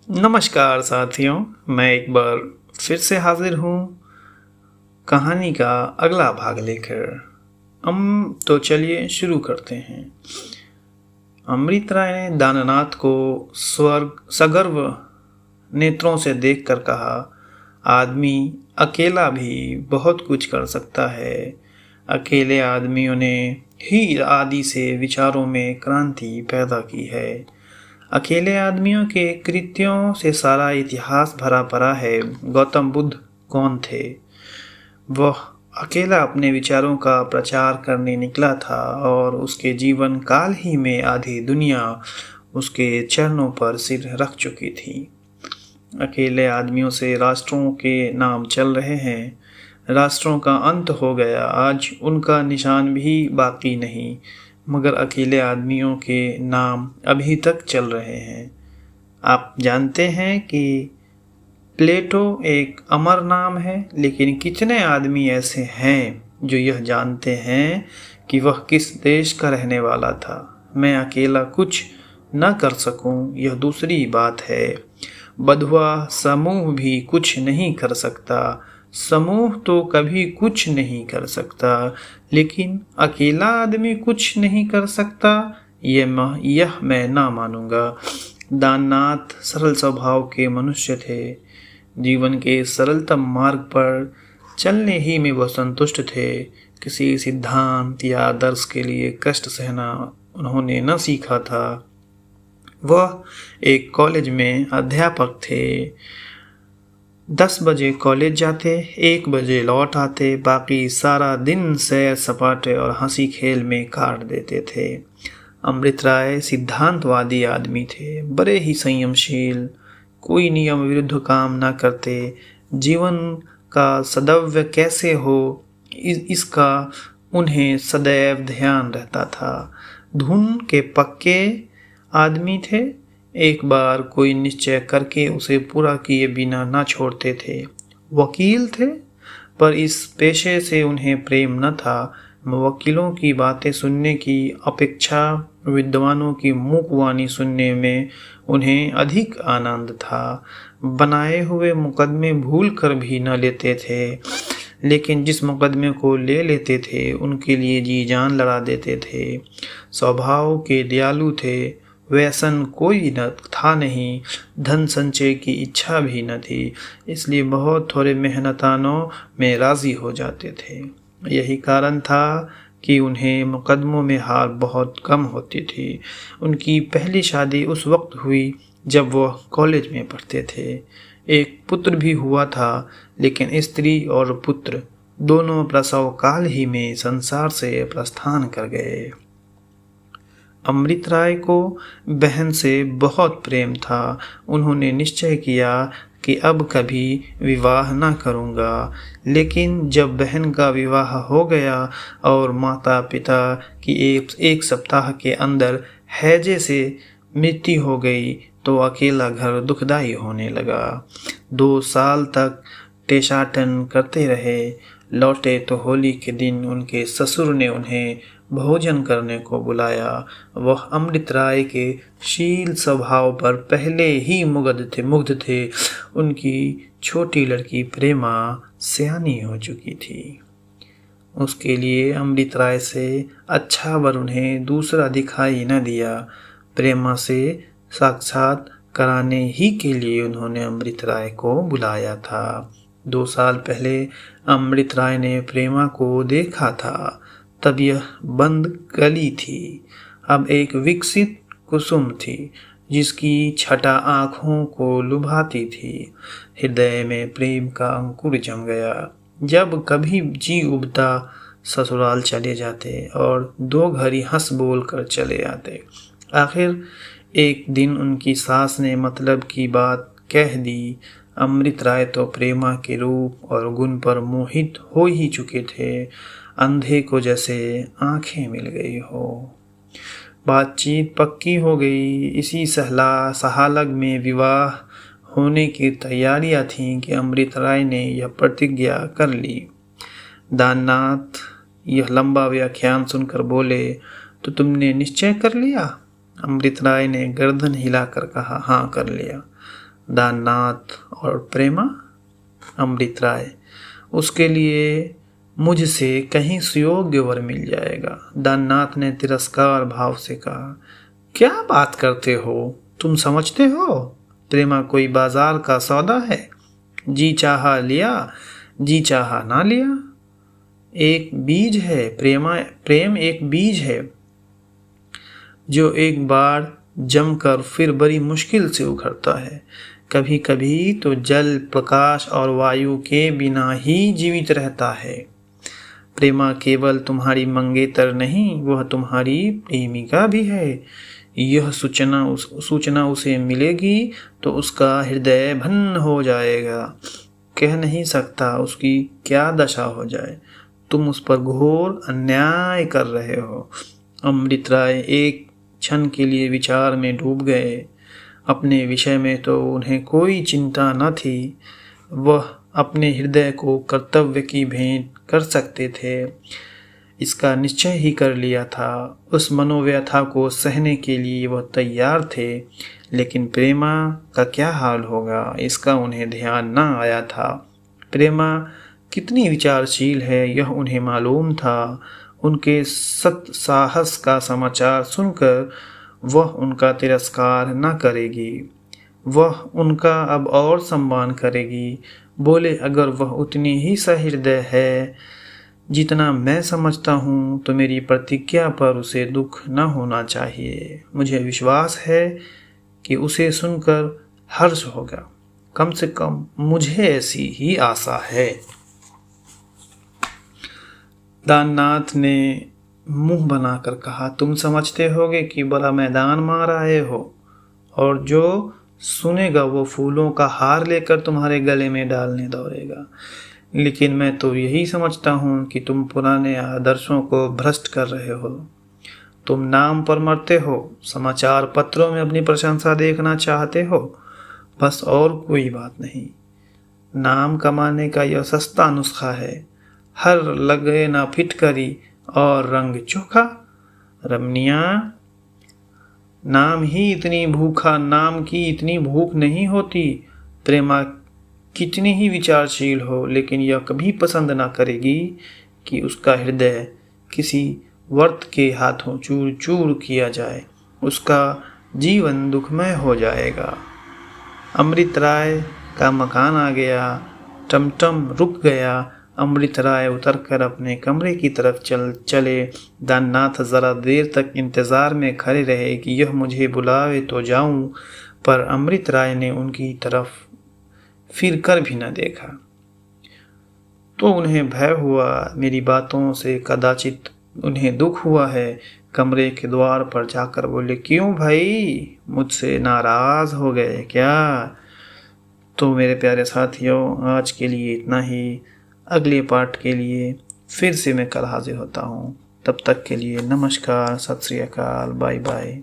नमस्कार साथियों, मैं एक बार फिर से हाजिर हूँ कहानी का अगला भाग लेकर। तो चलिए शुरू करते हैं। अमृत राय ने दाननाथ को स्वर्ग सगर्व नेत्रों से देखकर कहा, आदमी अकेला भी बहुत कुछ कर सकता है। अकेले आदमियों ने ही आदि से विचारों में क्रांति पैदा की है। अकेले आदमियों के कृत्यों से सारा इतिहास भरा पड़ा है। गौतम बुद्ध कौन थे? वह अकेला अपने विचारों का प्रचार करने निकला था और उसके जीवन काल ही में आधी दुनिया उसके चरणों पर सिर रख चुकी थी। अकेले आदमियों से राष्ट्रों के नाम चल रहे हैं। राष्ट्रों का अंत हो गया, आज उनका निशान भी बाकी नहीं, मगर अकेले आदमियों के नाम अभी तक चल रहे हैं। आप जानते हैं कि प्लेटो एक अमर नाम है, लेकिन कितने आदमी ऐसे हैं जो यह जानते हैं कि वह किस देश का रहने वाला था। मैं अकेला कुछ न कर सकूं, यह दूसरी बात है। बंधुआ समूह भी कुछ नहीं कर सकता। समूह तो कभी कुछ नहीं कर सकता, लेकिन अकेला आदमी कुछ नहीं कर सकता, यह मैं ना मानूंगा। दाननाथ सरल स्वभाव के मनुष्य थे। जीवन के सरलतम मार्ग पर चलने ही में वह संतुष्ट थे। किसी सिद्धांत या आदर्श के लिए कष्ट सहना उन्होंने न सीखा था। वह एक कॉलेज में अध्यापक थे। 10 बजे कॉलेज जाते, 1 बजे लौट आते, बाकी सारा दिन सैर सपाटे और हंसी खेल में काट देते थे। अमृत राय सिद्धांतवादी आदमी थे, बड़े ही संयमशील, कोई नियम विरुद्ध काम न करते। जीवन का सद्व्य कैसे हो इसका उन्हें सदैव ध्यान रहता था। धुन के पक्के आदमी थे। एक बार कोई निश्चय करके उसे पूरा किए बिना ना छोड़ते थे। वकील थे, पर इस पेशे से उन्हें प्रेम न था। वकीलों की बातें सुनने की अपेक्षा विद्वानों की मूकवाणी सुनने में उन्हें अधिक आनंद था। बनाए हुए मुकदमे भूल कर भी न लेते थे, लेकिन जिस मुकदमे को ले लेते थे उनके लिए जी जान लड़ा देते थे। स्वभाव के दयालु थे। व्यसन कोई न था नहीं, धन संचय की इच्छा भी न थी, इसलिए बहुत थोड़े मेहनतानों में राजी हो जाते थे। यही कारण था कि उन्हें मुकदमों में हार बहुत कम होती थी। उनकी पहली शादी उस वक्त हुई जब वह कॉलेज में पढ़ते थे। एक पुत्र भी हुआ था, लेकिन स्त्री और पुत्र दोनों प्रसव काल ही में संसार से प्रस्थान कर गए। अमृत राय को बहन से बहुत प्रेम था। उन्होंने निश्चय किया कि अब कभी विवाह न करूँगा, लेकिन जब बहन का विवाह हो गया और माता पिता की एक सप्ताह के अंदर हैजे से मृत्यु हो गई, तो अकेला घर दुखदाई होने लगा। 2 साल तक टेशाटन करते रहे। लौटे तो होली के दिन उनके ससुर ने उन्हें भोजन करने को बुलाया। वह अमृत राय के शील स्वभाव पर पहले ही मुग्ध थे। उनकी छोटी लड़की प्रेमा सयानी हो चुकी थी। उसके लिए अमृत राय से अच्छा वर उन्हें दूसरा दिखाई न दिया। प्रेमा से साक्षात कराने ही के लिए उन्होंने अमृत राय को बुलाया था। 2 साल पहले अमृत राय ने प्रेमा को देखा था, तब यह बंद कली थी, अब एक विकसित कुसुम थी, जिसकी छटा आँखों को लुभाती थी। हृदय में प्रेम का अंकुर जम गया। जब कभी जी उबता ससुराल चले जाते और 2 घड़ी हंस बोल कर चले आते। आखिर एक दिन उनकी सास ने मतलब की बात कह दी। अमृत राय तो प्रेमा के रूप और गुण पर मोहित हो ही चुके थे, अंधे को जैसे आंखें मिल गई हो। बातचीत पक्की हो गई। इसी सहालग में विवाह होने की तैयारियां थीं कि अमृत राय ने यह प्रतिज्ञा कर ली। दाननाथ यह लंबा व्याख्यान सुनकर बोले, तो तुमने निश्चय कर लिया? अमृत राय ने गर्दन हिलाकर कहा, हाँ कर लिया। दाननाथ और प्रेमा। अमृत राय, उसके लिए मुझसे कहीं सुयोग्य वर मिल जाएगा। दाननाथ ने तिरस्कार भाव से कहा, क्या बात करते हो, तुम समझते हो प्रेमा कोई बाजार का सौदा है? जी चाहा लिया, जी चाहा ना लिया। एक बीज है प्रेम एक बीज है जो एक बार जमकर फिर बड़ी मुश्किल से उखड़ता है। कभी कभी तो जल, प्रकाश और वायु के बिना ही जीवित रहता है। प्रेमा केवल तुम्हारी मंगेतर नहीं, वह तुम्हारी प्रेमिका भी है। यह सूचना उसे मिलेगी तो उसका हृदय भन्न हो जाएगा। कह नहीं सकता उसकी क्या दशा हो जाए। तुम उस पर घोर अन्याय कर रहे हो। अमृत राय एक क्षण के लिए विचार में डूब गए। अपने विषय में तो उन्हें कोई चिंता न थी। वह अपने हृदय को कर्तव्य की भेंट कर सकते थे, इसका निश्चय ही कर लिया था। उस मनोव्यथा को सहने के लिए वह तैयार थे। लेकिन प्रेमा का क्या हाल होगा, इसका उन्हें ध्यान न आया था। प्रेमा कितनी विचारशील है यह उन्हें मालूम था। उनके सत साहस का समाचार सुनकर वह उनका तिरस्कार न करेगी, वह उनका अब और सम्मान करेगी। बोले, अगर वह उतनी ही सहृदय है जितना मैं समझता हूँ तो मेरी प्रतिज्ञा पर उसे दुख न होना चाहिए। मुझे विश्वास है कि उसे सुनकर हर्ष होगा। कम से कम मुझे ऐसी ही आशा है। दाननाथ ने मुंह बनाकर कहा, तुम समझते होगे कि बड़ा मैदान मार आए हो और जो सुनेगा वो फूलों का हार लेकर तुम्हारे गले में डालने दौड़ेगा। लेकिन मैं तो यही समझता हूँ कि तुम पुराने आदर्शों को भ्रष्ट कर रहे हो। तुम नाम पर मरते हो, समाचार पत्रों में अपनी प्रशंसा देखना चाहते हो, बस और कोई बात नहीं। नाम कमाने का यह सस्ता नुस्खा है। हर लगे ना फिटकरी और रंग चोखा। रमनिया, नाम की इतनी भूख नहीं होती। प्रेमा कितनी ही विचारशील हो, लेकिन यह कभी पसंद ना करेगी कि उसका हृदय किसी वर्त के हाथों चूर चूर किया जाए। उसका जीवन दुखमय हो जाएगा। अमृत राय का मकान आ गया। टमटम रुक गया। अमृत राय उतरकर अपने कमरे की तरफ चले। दाननाथ जरा देर तक इंतजार में खड़े रहे कि यह मुझे बुलावे तो जाऊं, पर अमृत राय ने उनकी तरफ फिर कर भी न देखा। तो उन्हें भय हुआ, मेरी बातों से कदाचित उन्हें दुख हुआ है। कमरे के द्वार पर जाकर बोले, क्यों भाई, मुझसे नाराज हो गए क्या? तो मेरे प्यारे साथियों, आज के लिए इतना ही। अगले पार्ट के लिए फिर से मैं कल हाजिर होता हूँ। तब तक के लिए नमस्कार, सत श्री अकाल, बाय बाय।